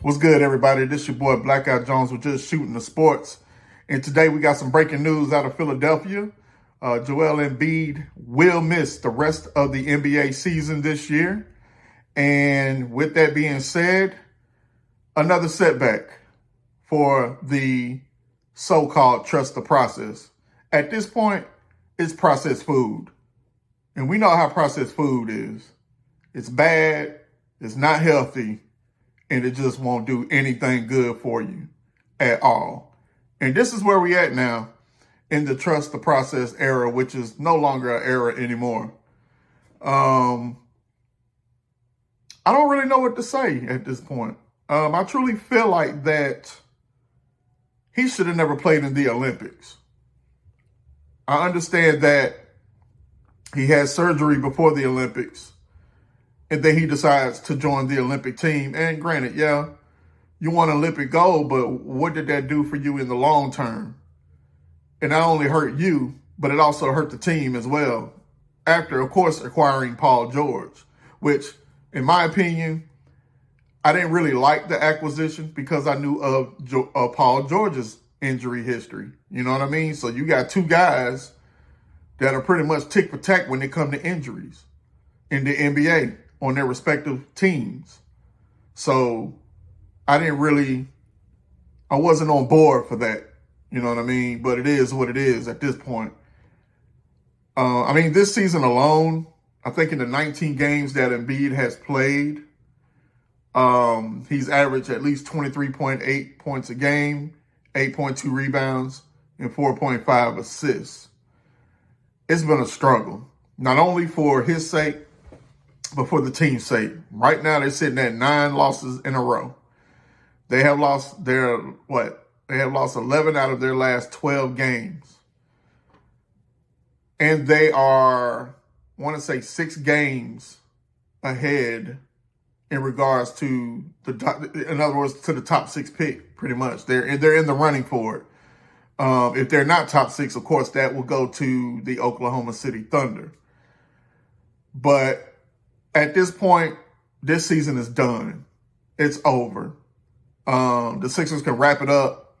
What's good, everybody? This your boy Blackout Jones with Just Shooting the Sports. And today we got some breaking news out of Philadelphia. Joel Embiid will miss the rest of the NBA season this year. And with that being said, another setback for the so-called trust the process. At this point, it's processed food. And we know how processed food is. It's bad, it's not healthy, and it just won't do anything good for you at all. And this is where we at now in the trust the process era, which is no longer an era anymore. I don't really know what to say at this point. I truly feel like that he should have never played in the Olympics. I understand that he had surgery before the Olympics, and then he decides to join the Olympic team. And granted, yeah, you won Olympic gold, but what did that do for you in the long term? It not only hurt you, but it also hurt the team as well. After, of course, acquiring Paul George, which, in my opinion, I didn't really like the acquisition because I knew of Paul George's injury history. You know what I mean? So you got two guys that are pretty much tick for tack when they come to injuries in the NBA on their respective teams. So I wasn't on board for that. You know what I mean? But it is what it is at this point. This season alone, I think in the 19 games that Embiid has played, he's averaged at least 23.8 points a game, 8.2 rebounds, and 4.5 assists. It's been a struggle, not only for his sake, but for the team's sake. Right now, they're sitting at 9 losses in a row. They have lost They have lost 11 out of their last 12 games. And they are, I want to say, 6 games ahead in regards to in other words, to the top 6 pick, pretty much. They're in the running for it. If they're not top 6, of course, that will go to the Oklahoma City Thunder. But at this point, this season is done. It's over. The Sixers can wrap it up,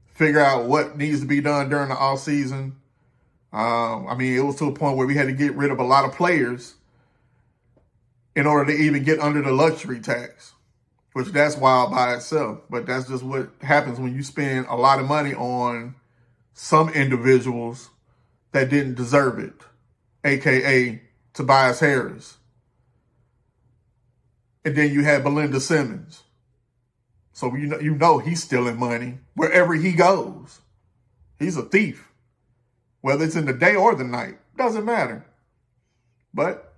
figure out what needs to be done during the offseason. It was to a point where we had to get rid of a lot of players in order to even get under the luxury tax, which that's wild by itself. But that's just what happens when you spend a lot of money on some individuals that didn't deserve it, a.k.a. Tobias Harris. And then you had Belinda Simmons. So you know he's stealing money wherever he goes. He's a thief. Whether it's in the day or the night, doesn't matter. But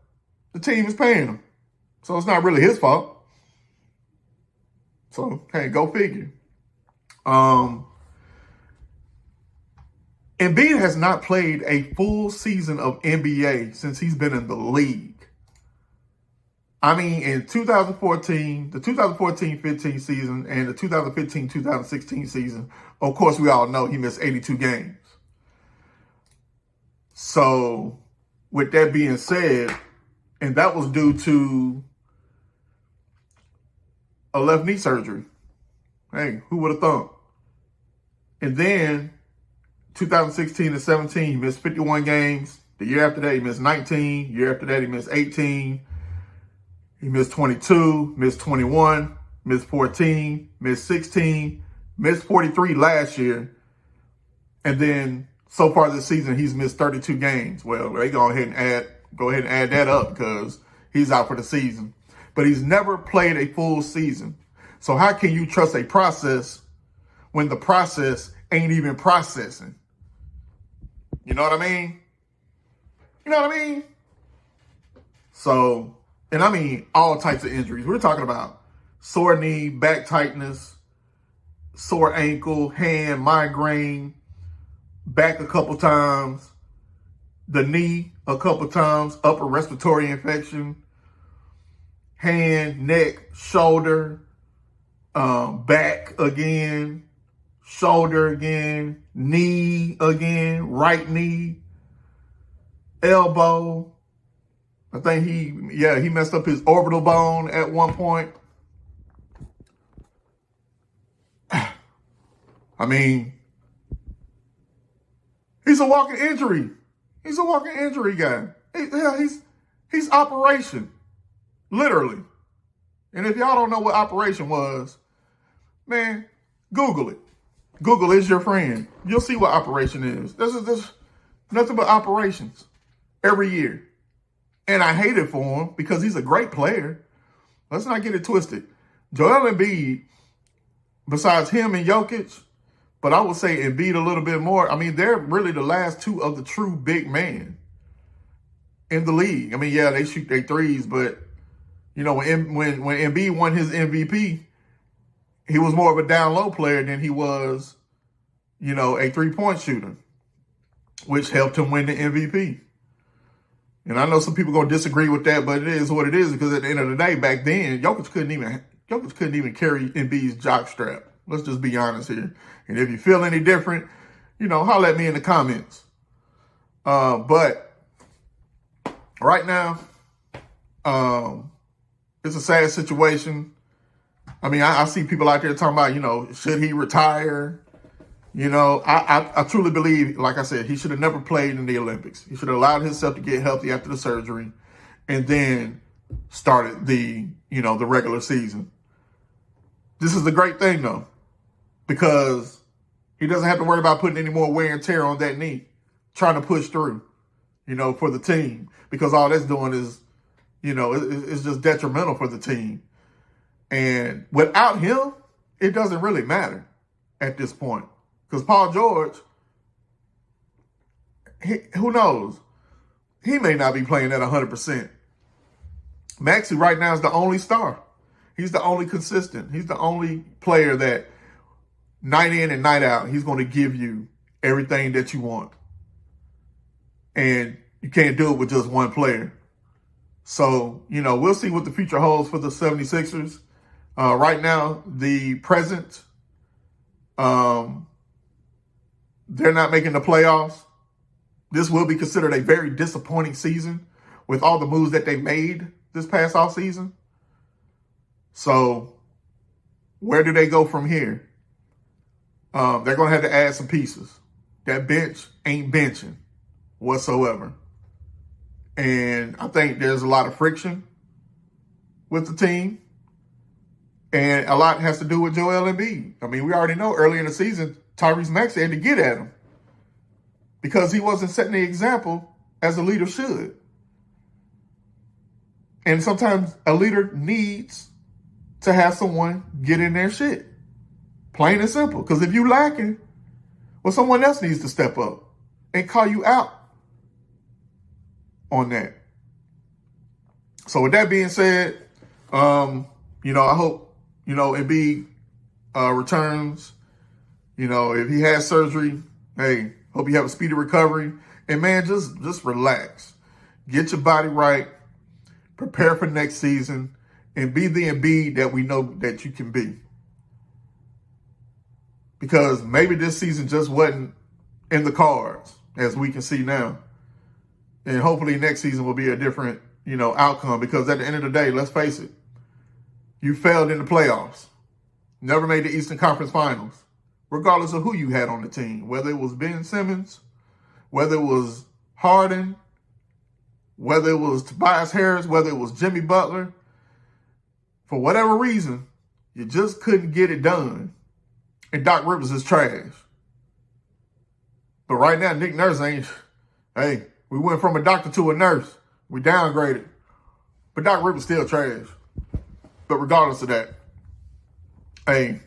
the team is paying him. So it's not really his fault. So, hey, go figure. Embiid has not played a full season of NBA since he's been in the league. In 2014, the 2014-15 season and the 2015-2016 season, of course, we all know he missed 82 games. So, with that being said, and that was due to a left knee surgery. Hey, who would have thought? And then 2016 and 17, he missed 51 games. The year after that, he missed 19. The year after that, he missed 18. He missed 22, missed 21, missed 14, missed 16, missed 43 last year. And then so far this season, he's missed 32 games. Well, they go ahead and add that up because he's out for the season. But he's never played a full season. So how can you trust a process when the process ain't even processing? You know what I mean? So, and all types of injuries. We're talking about sore knee, back tightness, sore ankle, hand, migraine, back a couple times, the knee a couple times, upper respiratory infection, hand, neck, shoulder, back again, shoulder again, knee again, right knee, elbow. I think he messed up his orbital bone at one point. I mean, he's a walking injury. He's a walking injury guy. He's operation, literally. And if y'all don't know what operation was, man, Google it. Google is your friend. You'll see what operation is. This nothing but operations every year. And I hate it for him because he's a great player. Let's not get it twisted. Joel Embiid, besides him and Jokic, but I would say Embiid a little bit more. I mean, they're really the last two of the true big men in the league. I mean, yeah, they shoot their threes, but you know, when Embiid won his MVP, he was more of a down low player than he was, you know, a 3-point shooter, which helped him win the MVP. And I know some people gonna disagree with that, but it is what it is because at the end of the day, back then, Jokic couldn't even carry Embiid's jock strap. Let's just be honest here. And if you feel any different, you know, holler at me in the comments. But right now, it's a sad situation. I mean, I see people out there talking about, you know, should he retire? You know, I truly believe, like I said, he should have never played in the Olympics. He should have allowed himself to get healthy after the surgery and then started the regular season. This is the great thing, though, because he doesn't have to worry about putting any more wear and tear on that knee, trying to push through, you know, for the team, because all that's doing is, you know, it's just detrimental for the team. And without him, it doesn't really matter at this point. Because Paul George, who knows? He may not be playing at 100%. Maxey right now is the only star. He's the only consistent. He's the only player that night in and night out, he's going to give you everything that you want. And you can't do it with just one player. So, you know, we'll see what the future holds for the 76ers. Right now, the present, they're not making the playoffs. This will be considered a very disappointing season with all the moves that they made this past offseason. So where do they go from here? They're going to have to add some pieces. That bench ain't benching whatsoever. And I think there's a lot of friction with the team. And a lot has to do with Joel Embiid. I mean, we already know early in the season, Tyrese Maxey had to get at him because he wasn't setting the example as a leader should. And sometimes a leader needs to have someone get in their shit. Plain and simple. Because if you lacking, well, someone else needs to step up and call you out on that. So with that being said, you know, I hope, you know, Embiid returns. You know, if he has surgery, hey, hope you have a speedy recovery. And man, just relax. Get your body right. Prepare for next season. And be the Embiid that we know that you can be. Because maybe this season just wasn't in the cards, as we can see now. And hopefully next season will be a different, you know, outcome. Because at the end of the day, let's face it, you failed in the playoffs. Never made the Eastern Conference Finals. Regardless of who you had on the team. Whether it was Ben Simmons, whether it was Harden, whether it was Tobias Harris, whether it was Jimmy Butler. For whatever reason, you just couldn't get it done. And Doc Rivers is trash. But right now, Nick Nurse ain't... Hey, we went from a doctor to a nurse. We downgraded. But Doc Rivers still trash. But regardless of that, hey,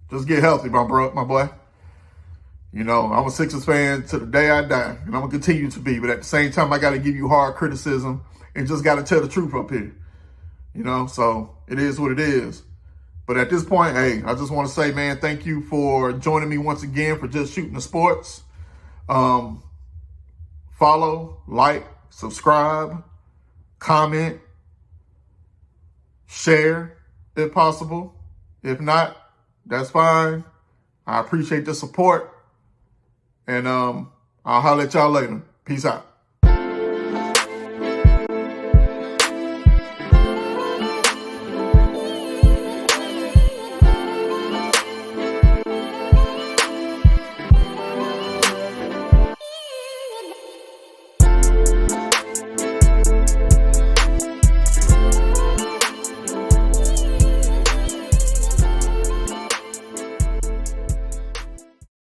just get healthy, my boy. You know, I'm a Sixers fan to the day I die, and I'm going to continue to be. But at the same time, I got to give you hard criticism and just got to tell the truth up here. You know, so it is what it is. But at this point, hey, I just want to say, man, thank you for joining me once again for Just Shooting the Sports. Follow, like, subscribe, comment, share if possible. If not, that's fine. I appreciate the support. And I'll holler at y'all later. Peace out.